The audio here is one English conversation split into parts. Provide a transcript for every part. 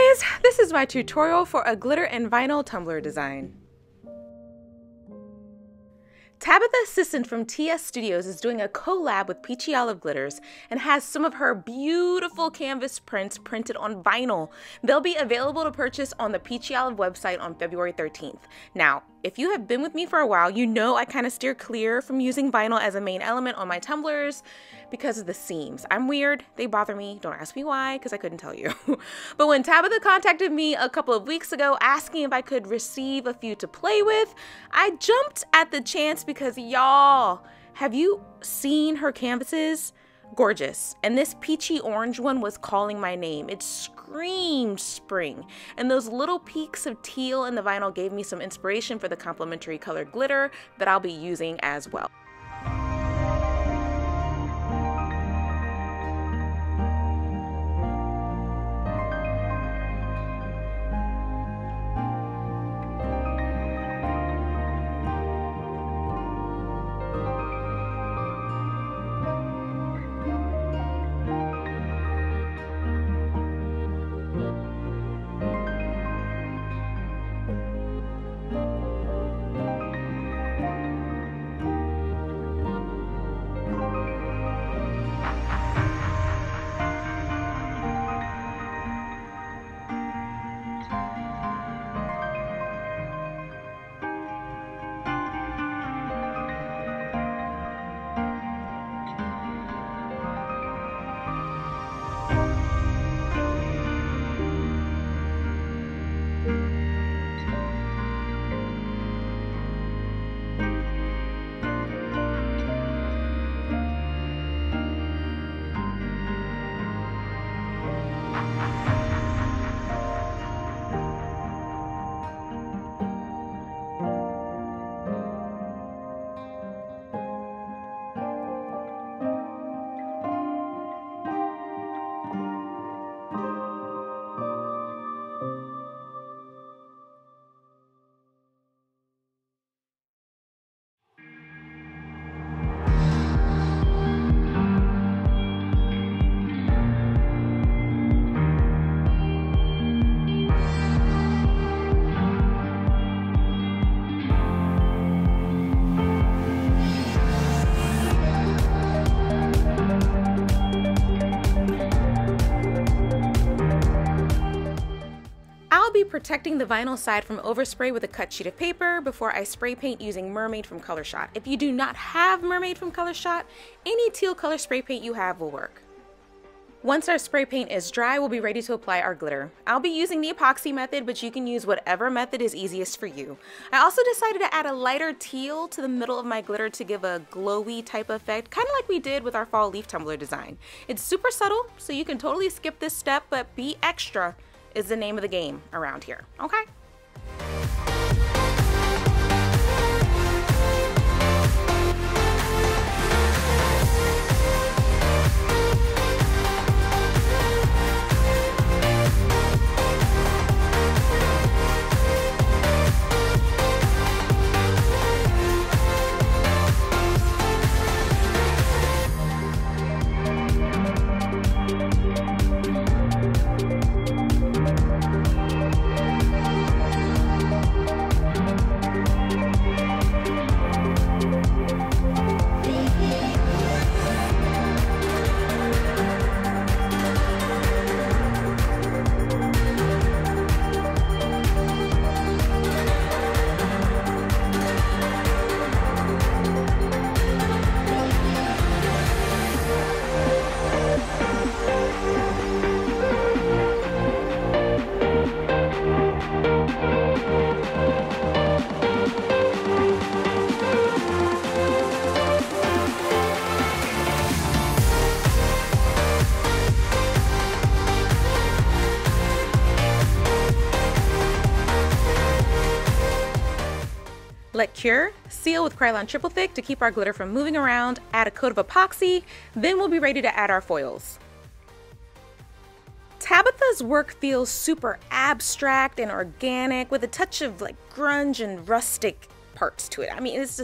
guys, this is my tutorial for a glitter and vinyl tumbler design. Tabitha Assistant from TS Studios is doing a collab with Peachy Olive Glitters and has some of her beautiful canvas prints printed on vinyl. They'll be available to purchase on the Peachy Olive website on February 13th. Now, if you have been with me for a while, you know I kind of steer clear from using vinyl as a main element on my tumblers because of the seams. I'm weird, they bother me, don't ask me why because I couldn't tell you. But when Tabitha contacted me a couple of weeks ago asking if I could receive a few to play with, I jumped at the chance because y'all, have you seen her canvases? Gorgeous. And this peachy orange one was calling my name. It screamed spring. And those little peaks of teal in the vinyl gave me some inspiration for the complementary colored glitter that I'll be using as well. Protecting the vinyl side from overspray with a cut sheet of paper before I spray paint using Mermaid from Color Shot. If you do not have Mermaid from Color Shot, any teal color spray paint you have will work. Once our spray paint is dry, we'll be ready to apply our glitter. I'll be using the epoxy method, but you can use whatever method is easiest for you. I also decided to add a lighter teal to the middle of my glitter to give a glowy type effect, kind of like we did with our fall leaf tumbler design. It's super subtle, so you can totally skip this step, but be extra is the name of the game around here, okay? Let cure, seal with Krylon Triple Thick to keep our glitter from moving around, add a coat of epoxy, then we'll be ready to add our foils. Tabitha's work feels super abstract and organic with a touch of like grunge and rustic parts to it. I mean, it's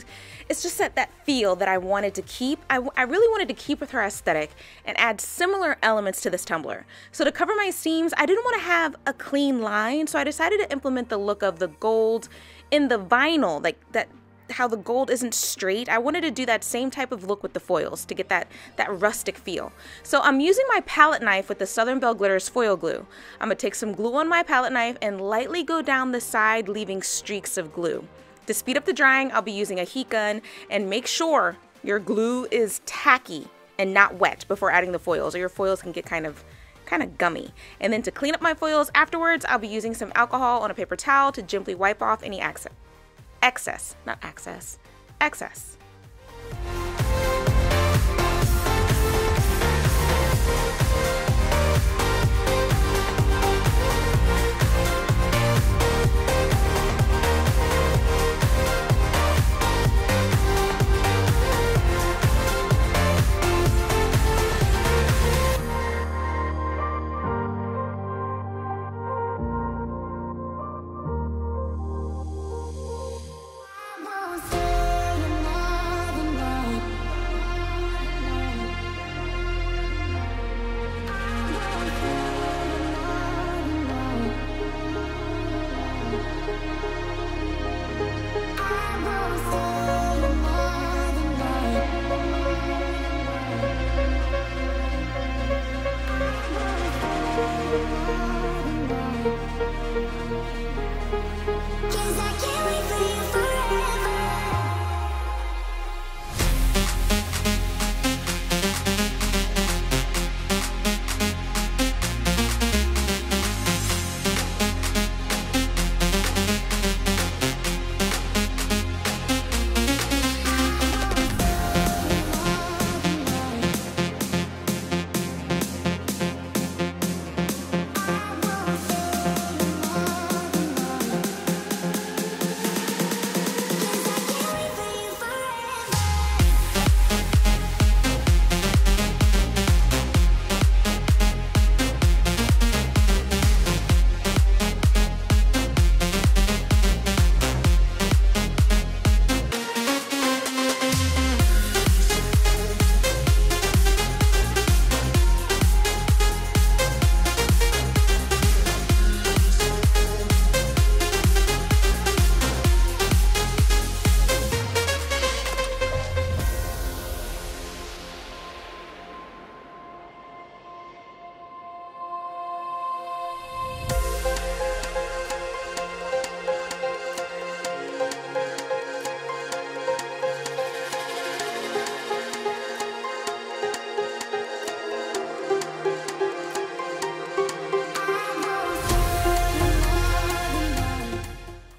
just that feel that I wanted to keep. I really wanted to keep with her aesthetic and add similar elements to this tumbler. So to cover my seams, I didn't want to have a clean line, so I decided to implement the look of the gold in the vinyl, like that, how the gold isn't straight. I wanted to do that same type of look with the foils to get that rustic feel. So I'm using my palette knife with the Southern Belle Glitters foil glue. I'm gonna take some glue on my palette knife and lightly go down the side, leaving streaks of glue. To speed up the drying, I'll be using a heat gun, and make sure your glue is tacky and not wet before adding the foils, or your foils can get kind of gummy. And then to clean up my foils afterwards, I'll be using some alcohol on a paper towel to gently wipe off any excess.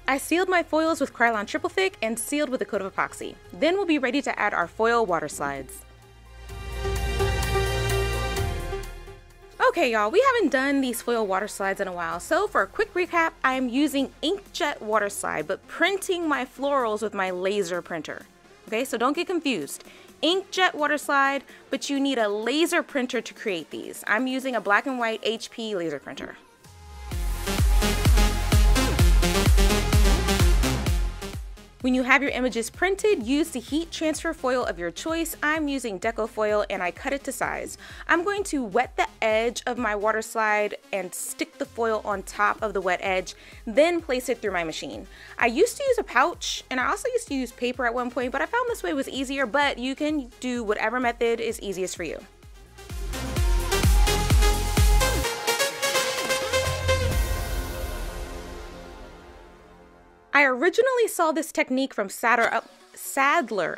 I sealed my foils with Krylon Triple Thick and sealed with a coat of epoxy. Then we'll be ready to add our foil water slides. Okay y'all, we haven't done these foil water slides in a while, so for a quick recap, I am using Inkjet water slide, but printing my florals with my laser printer. Okay, so don't get confused. Inkjet water slide, but you need a laser printer to create these. I'm using a black and white HP laser printer. When you have your images printed, use the heat transfer foil of your choice. I'm using Deco foil and I cut it to size. I'm going to wet the edge of my water slide and stick the foil on top of the wet edge, then place it through my machine. I used to use a pouch and I also used to use paper at one point, but I found this way was easier, but you can do whatever method is easiest for you. I originally saw this technique from Sadler, I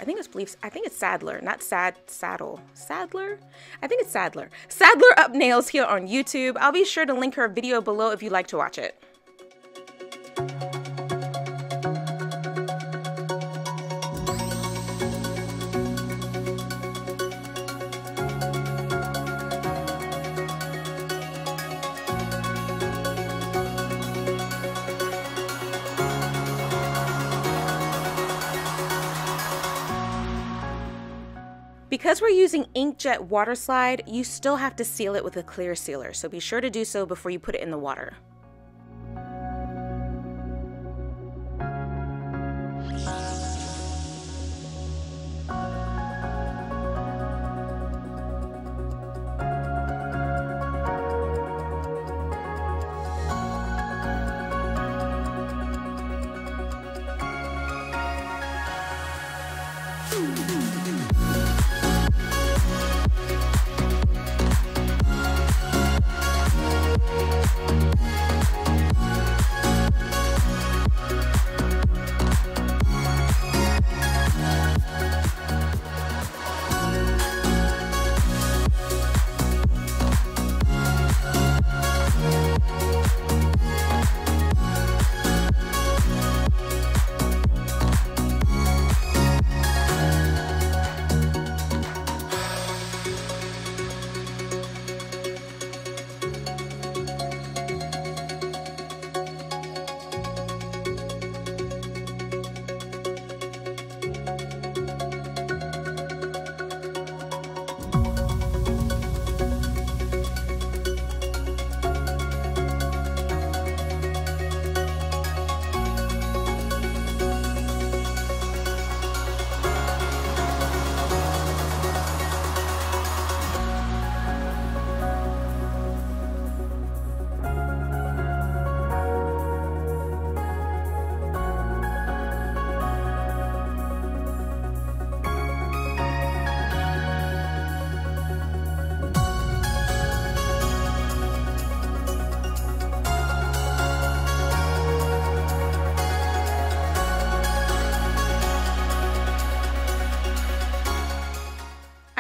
think it's Sadler, not Saddle. Sadler? I think it's Sadler. Sadler Up Nails here on YouTube. I'll be sure to link her video below if you'd like to watch it. Because we're using Inkjet water slide, you still have to seal it with a clear sealer, so be sure to do so before you put it in the water.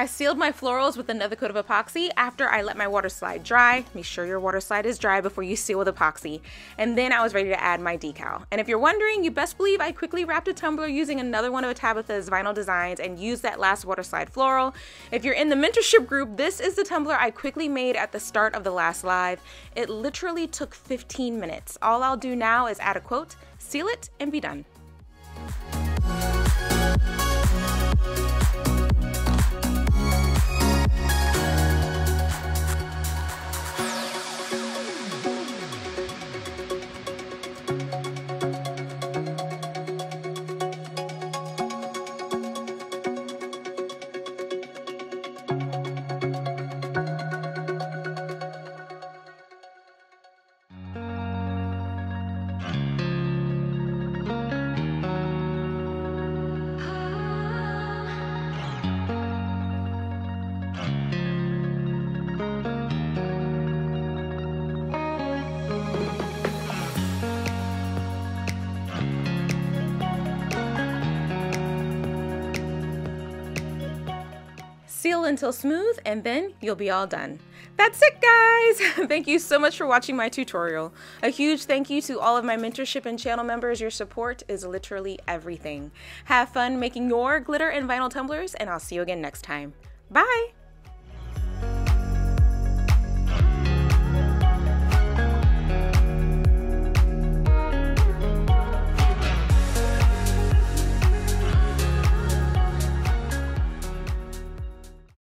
I sealed my florals with another coat of epoxy after I let my water slide dry. Make sure your water slide is dry before you seal with epoxy. And then I was ready to add my decal. And if you're wondering, you best believe I quickly wrapped a tumbler using another one of Tabitha's vinyl designs and used that last water slide floral. If you're in the mentorship group, this is the tumbler I quickly made at the start of the last live. It literally took 15 minutes. All I'll do now is add a quote, seal it, and be done. Seal until smooth, and then you'll be all done. That's it, guys! Thank you so much for watching my tutorial. A huge thank you to all of my mentorship and channel members. Your support is literally everything. Have fun making your glitter and vinyl tumblers, and I'll see you again next time. Bye!